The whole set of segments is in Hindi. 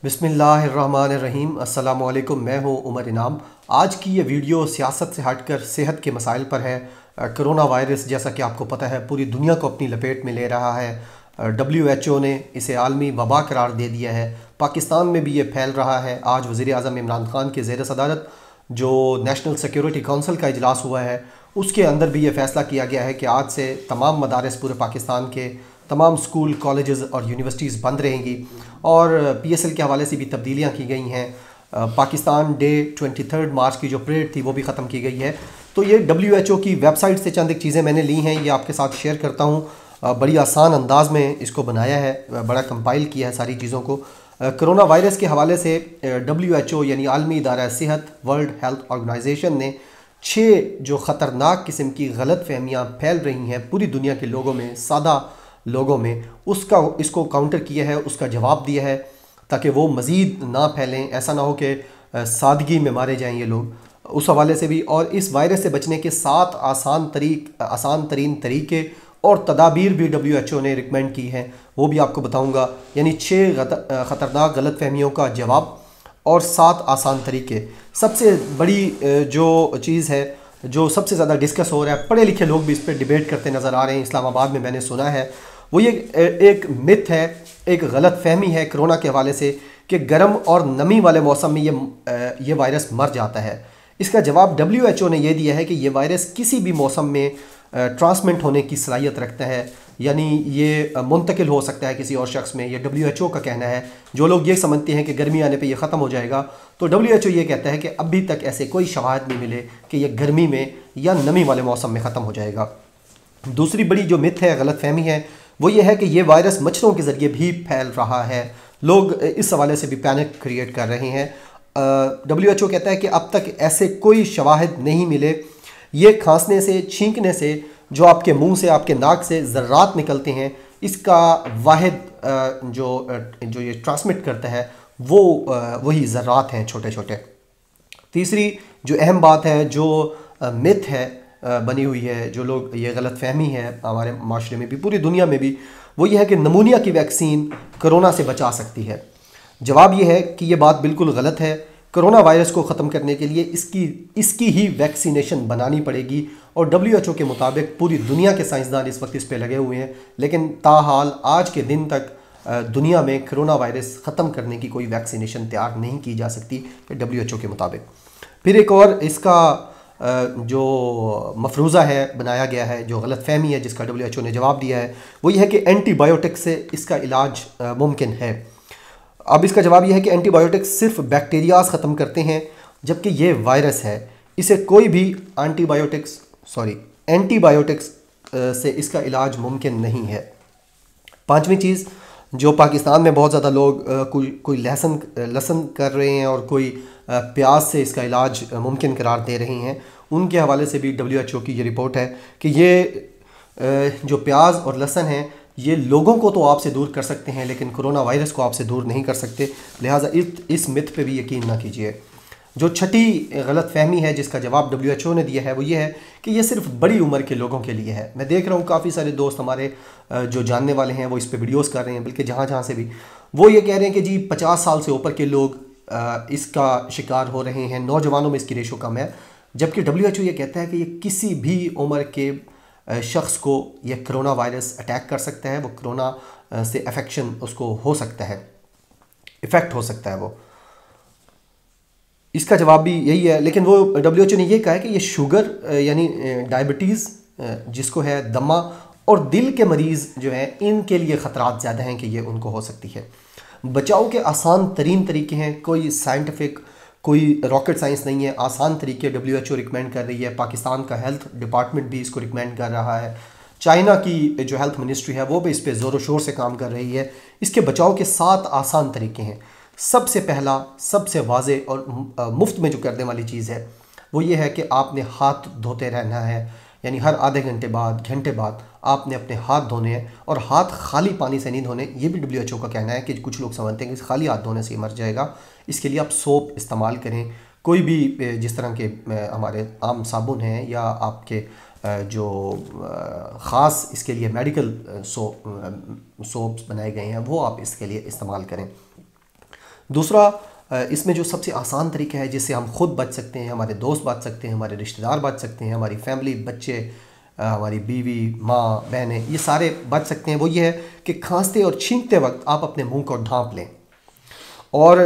बिस्मिल्लाहिर्रहमानिर्रहीम। अस्सलामु अलैकुम। मैं हूं उमर इनाम। आज की ये वीडियो सियासत से हटकर सेहत के मसाइल पर है। कोरोना वायरस जैसा कि आपको पता है पूरी दुनिया को अपनी लपेट में ले रहा है। WHO ने इसे आलमी वबा करार दे दिया है। पाकिस्तान में भी ये फैल रहा है। आज वज़ीर आज़म इमरान खान के ज़ेर सदारत जो नेशनल सिक्योरिटी काउंसिल का इजलास हुआ है उसके अंदर भी ये फ़ैसला किया गया है कि आज से तमाम मदारस पूरे पाकिस्तान के तमाम स्कूल, कॉलेजेस और यूनिवर्सिटीज़ बंद रहेंगी और PSL के हवाले से भी तब्दीलियाँ की गई हैं। पाकिस्तान डे 23 मार्च की जो परेड थी वो भी ख़त्म की गई है। तो ये WHO की वेबसाइट से चंद एक चीज़ें मैंने ली हैं, ये आपके साथ शेयर करता हूँ। बड़ी आसान अंदाज में इसको बनाया है, बड़ा कंपाइल किया है सारी चीज़ों को। कोरोना वायरस के हवाले से WHO यानी आलमी इदारा सेहत, वर्ल्ड हेल्थ ऑर्गेनाइजेशन ने 6 जो ख़तरनाक किस्म की गलत फहमियाँ फैल रही हैं पूरी दुनिया के लोगों में, सादा लोगों में, इसको काउंटर किया है, उसका जवाब दिया है ताकि वो मज़ीद ना फैलें। ऐसा ना हो कि सादगी में मारे जाएं ये लोग, उस हवाले से भी। और इस वायरस से बचने के 7 आसान तरीन तरीके और तदाबीर भी WHO ने रिकमेंड की हैं, वो भी आपको बताऊंगा। यानी 6 ख़तरनाक गलत फहमियों का जवाब और 7 आसान तरीके। सबसे बड़ी जो चीज़ है, जो सबसे ज़्यादा डिस्कस हो रहा है, पढ़े लिखे लोग भी इस पर डिबेट करते नज़र आ रहे हैं, इस्लामाबाद में मैंने सुना है, वो ये एक मिथ है, एक गलत फहमी है कोरोना के हवाले से कि गर्म और नमी वाले मौसम में ये वायरस मर जाता है। इसका जवाब WHO ने यह दिया है कि ये वायरस किसी भी मौसम में ट्रांसमिट होने की सलाहियत रखता है, यानी ये मुंतकिल हो सकता है किसी और शख्स में। ये WHO का कहना है। जो लोग ये समझते हैं कि गर्मी आने पे ये ख़त्म हो जाएगा, तो WHO ये कहता है कि अभी तक ऐसे कोई शवाहद नहीं मिले कि ये गर्मी में या नमी वाले मौसम में ख़त्म हो जाएगा। दूसरी बड़ी जो मिथ है, गलत फहमी है, वो ये है कि ये वायरस मच्छरों के ज़रिए भी फैल रहा है। लोग इस हवाले से भी पैनिक क्रिएट कर रहे हैं। WHO कहता है कि अब तक ऐसे कोई शवाहिद नहीं मिले। ये खांसने से, छींकने से, जो आपके मुंह से, आपके नाक से ज़र्रात निकलते हैं, इसका वाहिद जो ये ट्रांसमिट करता है वो वही ज़र्रात हैं, छोटे छोटे। तीसरी जो अहम बात है, जो मिथ है बनी हुई है, जो लोग ये गलत फहमी है हमारे माशरे में भी, पूरी दुनिया में भी, वो ये है कि नमूनिया की वैक्सीन कोरोना से बचा सकती है। जवाब ये है कि ये बात बिल्कुल गलत है। कोरोना वायरस को ख़त्म करने के लिए इसकी ही वैक्सीनेशन बनानी पड़ेगी और WHO के मुताबिक पूरी दुनिया के साइंसदान इस वक्त इस पे लगे हुए हैं, लेकिन ताहाल आज के दिन तक दुनिया में कोरोना वायरस ख़त्म करने की कोई वैक्सीनेशन तैयार नहीं की जा सकती WHO के मुताबिक। फिर एक और इसका जो मफरूज़ा है, बनाया गया है, जो गलत फहमी है जिसका WHO ने जवाब दिया है, वो ये है कि एंटीबायोटिक से इसका इलाज मुमकिन है। अब इसका जवाब यह है कि एंटीबायोटिक्स सिर्फ बैक्टीरियाज ख़त्म करते हैं, जबकि ये वायरस है, इसे कोई भी एंटीबायोटिक्स से इसका इलाज मुमकिन नहीं है। पांचवी चीज़, जो पाकिस्तान में बहुत ज़्यादा लोग कोई लहसुन कर रहे हैं और कोई प्याज से इसका इलाज मुमकिन करार दे रहे हैं, उनके हवाले से भी WHO की ये रिपोर्ट है कि ये जो प्याज और लहसुन हैं, ये लोगों को तो आपसे दूर कर सकते हैं लेकिन कोरोना वायरस को आपसे दूर नहीं कर सकते। लिहाजा इस मिथ पे भी यकीन ना कीजिए। जो छठी गलत फहमी है जिसका जवाब WHO ने दिया है, वो ये है कि ये सिर्फ बड़ी उम्र के लोगों के लिए है। मैं देख रहा हूँ काफ़ी सारे दोस्त हमारे जो जानने वाले हैं वो इस पे वीडियोस कर रहे हैं, बल्कि जहाँ से भी वो ये कह रहे हैं कि जी 50 साल से ऊपर के लोग इसका शिकार हो रहे हैं, नौजवानों में इसकी रेशो कम है। जबकि WHO ये कहता है कि ये किसी भी उम्र के शख्स को ये कोरोना वायरस अटैक कर सकता है, वो कोरोना से अफेक्शन उसको हो सकता है, इफ़ेक्ट हो सकता है वो। इसका जवाब भी यही है। लेकिन वो WHO ने ये कहा है कि ये शुगर यानी डायबिटीज़ जिसको है, दमा और दिल के मरीज़ जो हैं, इनके लिए ख़तरात ज़्यादा हैं कि ये उनको हो सकती है। बचाव के आसान तरीन तरीके हैं, कोई साइंटिफिक, कोई रॉकेट साइंस नहीं है, आसान तरीके WHO रिकमेंड कर रही है। पाकिस्तान का हेल्थ डिपार्टमेंट भी इसको रिकमेंड कर रहा है। चाइना की जो हेल्थ मिनिस्ट्री है वो भी इस पर ज़ोर शोर से काम कर रही है। इसके बचाव के 7 आसान तरीके हैं। सबसे पहला, सबसे वाज़े और मुफ्त में जो करने वाली चीज़ है वो ये है कि आपने हाथ धोते रहना है, यानी हर आधे घंटे बाद, घंटे बाद आपने अपने हाथ धोने हैं और हाथ खाली पानी से नहीं धोने। ये भी WHO का कहना है कि कुछ लोग समझते हैं कि खाली हाथ धोने से ही मर जाएगा। इसके लिए आप सोप इस्तेमाल करें, कोई भी जिस तरह के हमारे आम साबुन हैं या आपके जो ख़ास इसके लिए मेडिकल सोप्स बनाए गए हैं वो आप इसके लिए इस्तेमाल करें। दूसरा, इसमें जो सबसे आसान तरीका है जिससे हम खुद बच सकते हैं, हमारे दोस्त बच सकते हैं, हमारे रिश्तेदार बच सकते हैं, हमारी फैमिली, बच्चे, हमारी बीवी, माँ, बहनें, ये सारे बच सकते हैं, वो ये है कि खांसते और छींकते वक्त आप अपने मुंह को ढांप लें। और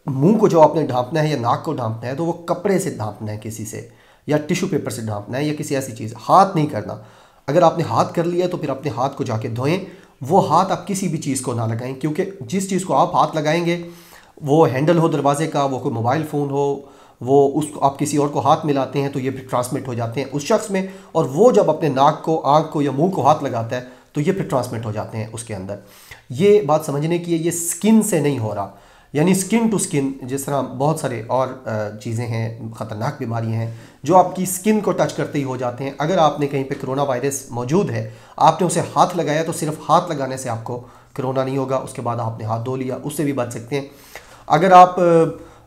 मुंह को जो आपने ढांपना है या नाक को ढांपना है तो वो कपड़े से ढांपना है, किसी से, या टिश्यू पेपर से ढांपना है, या किसी ऐसी चीज़। हाथ नहीं करना। अगर आपने हाथ कर लिया तो फिर अपने हाथ को जाके धोएं। वो हाथ आप किसी भी चीज़ को ना लगाएं, क्योंकि जिस चीज़ को आप हाथ लगाएंगे, वो हैंडल हो दरवाजे का, वो कोई मोबाइल फ़ोन हो, वो उसको आप किसी और को हाथ मिलाते हैं तो ये फिर ट्रांसमिट हो जाते हैं उस शख्स में। और वो जब अपने नाक को, आँख को या मुंह को हाथ लगाता है तो ये फिर ट्रांसमिट हो जाते हैं उसके अंदर। ये बात समझने की है, ये स्किन से नहीं हो रहा, यानी स्किन टू स्किन। जिस तरह बहुत सारे और चीज़ें हैं, ख़तरनाक बीमारियां हैं जो आपकी स्किन को टच करते ही हो जाते हैं। अगर आपने कहीं पे कोरोना वायरस मौजूद है, आपने उसे हाथ लगाया, तो सिर्फ हाथ लगाने से आपको कोरोना नहीं होगा, उसके बाद आपने हाथ धो लिया, उससे भी बच सकते हैं। अगर आप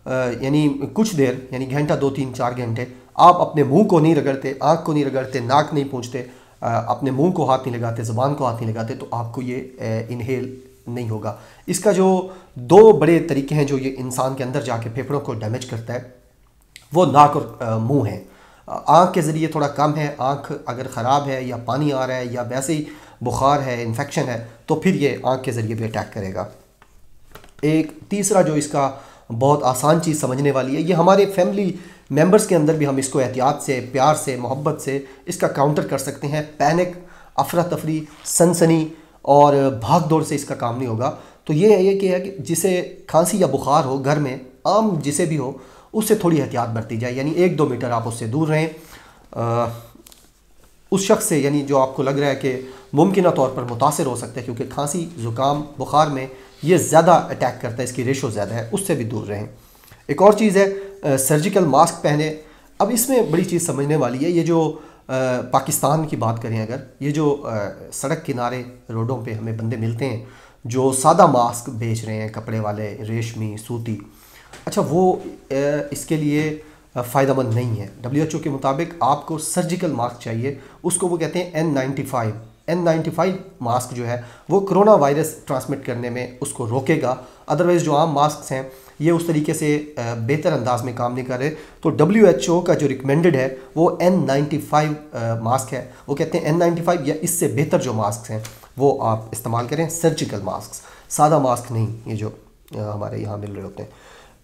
यानी कुछ देर, यानी घंटा, 2, 3, 4 घंटे आप अपने मुंह को नहीं रगड़ते, आँख को नहीं रगड़ते, नाक नहीं पूंछते, अपने मुंह को हाथ नहीं लगाते, ज़ुबान को हाथ नहीं लगाते, तो आपको ये इनहेल नहीं होगा। इसका जो 2 बड़े तरीके हैं जो ये इंसान के अंदर जाके फेफड़ों को डैमेज करता है, वो नाक और मुंह है। आँख के ज़रिए थोड़ा कम है। आँख अगर ख़राब है या पानी आ रहा है या वैसे ही बुखार है, इन्फेक्शन है, तो फिर ये आँख के ज़रिए भी अटैक करेगा। एक तीसरा जो इसका बहुत आसान चीज़ समझने वाली है, ये हमारे फैमिली मेंबर्स के अंदर भी हम इसको एहतियात से, प्यार से, मोहब्बत से इसका काउंटर कर सकते हैं। पैनिक, अफरा तफरी, सनसनी और भाग दौड़ से इसका काम नहीं होगा। तो ये है कि जिसे खांसी या बुखार हो घर में, आम जिसे भी हो, उससे थोड़ी एहतियात बरती जाए, यानी 1-2 मीटर आप उससे दूर रहें। उस शख्स से, यानी जो आपको लग रहा है कि मुमकिन तौर पर मुतासिर हो सकता है, क्योंकि खांसी, ज़ुकाम, बुखार में ये ज़्यादा अटैक करता है, इसकी रेशो ज़्यादा है, उससे भी दूर रहें। एक और चीज़ है, सर्जिकल मास्क पहने। अब इसमें बड़ी चीज़ समझने वाली है, ये जो पाकिस्तान की बात करें, अगर ये जो सड़क किनारे रोडों पे हमें बंदे मिलते हैं जो सादा मास्क बेच रहे हैं, कपड़े वाले, रेशमी, सूती, अच्छा वो इसके लिए फ़ायदेमंद नहीं है। WHO के मुताबिक आपको सर्जिकल मास्क चाहिए, उसको वो कहते हैं N95। N95 मास्क जो है वो कोरोना वायरस ट्रांसमिट करने में उसको रोकेगा। अदरवाइज़ जो आम मास्क हैं ये उस तरीके से बेहतर अंदाज में काम नहीं कर रहे। तो WHO का जो रिकमेंडेड है वो N95 मास्क है। वो कहते हैं N95 या इससे बेहतर जो मास्क हैं वो आप इस्तेमाल करें, सर्जिकल मास्क, सादा मास्क नहीं, ये जो हमारे यहाँ मिल रहे होते हैं।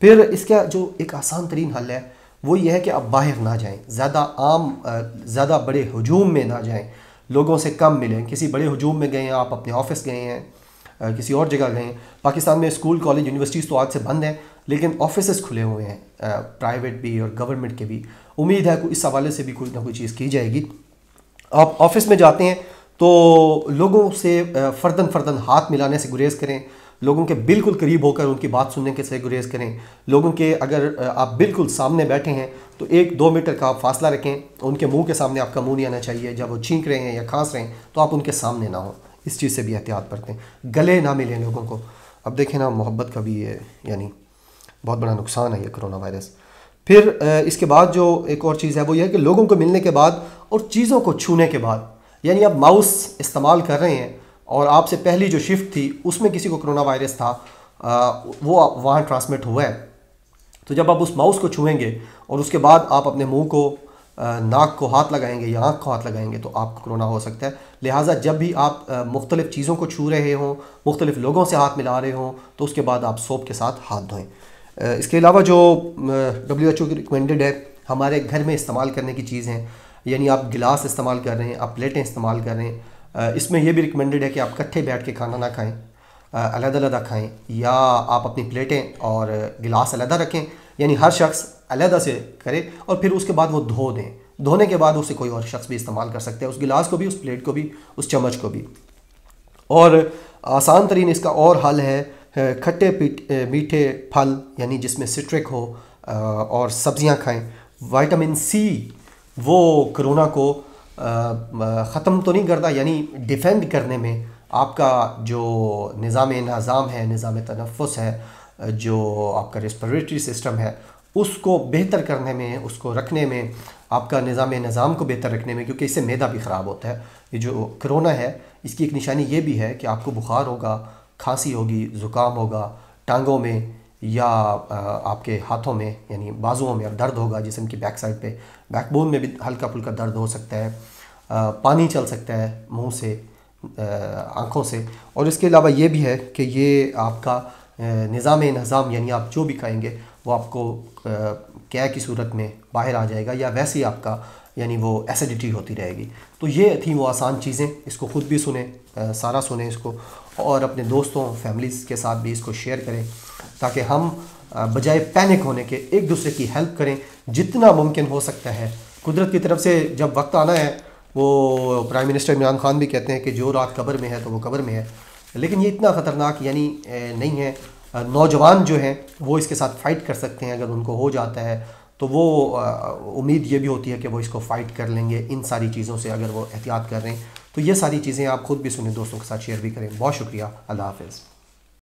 फिर इसका जो एक आसान तरीन हल है वो ये है कि आप बाहर ना जाएं, ज़्यादा बड़े हजूम में ना जाएं, लोगों से कम मिलें। किसी बड़े हजूम में गए हैं, आप अपने ऑफिस गए हैं, किसी और जगह गए हैं। पाकिस्तान में स्कूल, कॉलेज, यूनिवर्सिटीज़ तो आज से बंद हैं, लेकिन ऑफिस खुले हुए हैं, प्राइवेट भी और गवर्नमेंट के भी। उम्मीद है कि इस हवाले से भी कोई ना कोई चीज़ की जाएगी। आप ऑफिस में जाते हैं तो लोगों से फ़र्दन हाथ मिलाने से गुरेज करें, लोगों के बिल्कुल करीब होकर उनकी बात सुनने के से गुरेज करें। लोगों के अगर आप बिल्कुल सामने बैठे हैं तो 1-2 मीटर का आप फासला रखें। उनके मुंह के सामने आपका मुंह नहीं आना चाहिए। जब वो छींक रहे हैं या खांस रहे हैं तो आप उनके सामने ना हो, इस चीज़ से भी एहतियात बरतें। गले ना मिलें लोगों को। अब देखें ना, मोहब्बत का भी ये यानी बहुत बड़ा नुकसान है ये कोरोना वायरस। फिर इसके बाद जो एक और चीज़ है वो ये है कि लोगों को मिलने के बाद और चीज़ों को छूने के बाद, यानी आप माउस इस्तेमाल कर रहे हैं और आपसे पहली जो शिफ्ट थी उसमें किसी को कोरोना वायरस था, वो वहाँ ट्रांसमिट हुआ है। तो जब आप उस माउस को छुएंगे और उसके बाद आप अपने मुंह को, नाक को हाथ लगाएंगे या आँख को हाथ लगाएंगे तो आपको कोरोना हो सकता है। लिहाजा जब भी आप मुख्तलिफ़ चीज़ों को छू रहे हों, मुख्तलिफ़ लोगों से हाथ मिला रहे हों, तो उसके बाद आप सोप के साथ हाथ धोएं। इसके अलावा जो WHO की रिकमेंडेड है हमारे घर में इस्तेमाल करने की चीज़ हैं, यानी आप गिलास इस्तेमाल कर रहे हैं, आप प्लेटें इस्तेमाल कर रहे हैं, इसमें यह भी रिकमेंडेड है कि आप इकट्ठे बैठ के खाना ना खाएं, अलग-अलग खाएं, या आप अपनी प्लेटें और गिलास अलग रखें, यानी हर शख्स अलग से करे और फिर उसके बाद वो धो दें। धोने के बाद उसे कोई और शख्स भी इस्तेमाल कर सकते हैं, उस गिलास को भी, उस प्लेट को भी, उस चम्मच को भी। और आसान तरीन इसका और हल है खट्टे मीठे फल, यानी जिसमें सिट्रिक हो, और सब्जियां खाएं। विटामिन सी वो कोरोना को ख़त्म तो नहीं करता, यानी डिफेंड करने में आपका जो निज़ाम है, निज़ाम तनफ़ुस है, जो आपका रेस्पिरेटरी सिस्टम है, उसको बेहतर करने में, उसको रखने में, आपका निज़ाम को बेहतर रखने में, क्योंकि इससे मैदा भी ख़राब होता है। ये जो कोरोना है इसकी एक निशानी ये भी है कि आपको बुखार होगा, खांसी होगी, ज़ुकाम होगा, टांगों में या आपके हाथों में यानी बाजुओं में दर्द होगा, जिस्म की बैक साइड पे, बैकबोन में भी हल्का फुल्का दर्द हो सकता है, पानी चल सकता है मुंह से, आँखों से। और इसके अलावा ये भी है कि ये आपका निज़ाम इंहज़ाम यानी आप जो भी खाएंगे वो आपको क्या की सूरत में बाहर आ जाएगा, या वैसे ही आपका यानी वो एसिडिटी होती रहेगी। तो ये थी वो आसान चीज़ें। इसको ख़ुद भी सुने, सारा सुने इसको, और अपने दोस्तों फैमिलीज़ के साथ भी इसको शेयर करें, ताकि हम बजाय पैनिक होने के एक दूसरे की हेल्प करें जितना मुमकिन हो सकता है। कुदरत की तरफ से जब वक्त आना है, वो प्राइम मिनिस्टर इमरान खान भी कहते हैं कि जो रात कब्र में है तो वो कब्र में है, लेकिन ये इतना ख़तरनाक यानी नहीं है। नौजवान जो हैं वो इसके साथ फ़ाइट कर सकते हैं। अगर उनको हो जाता है तो वो उम्मीद ये भी होती है कि वो इसको फ़ाइट कर लेंगे इन सारी चीज़ों से, अगर वो एहतियात कर रहे हैं। तो ये सारी चीज़ें आप ख़ुद भी सुने, दोस्तों के साथ शेयर भी करें। बहुत शुक्रिया। अल्लाह हाफ़िज़।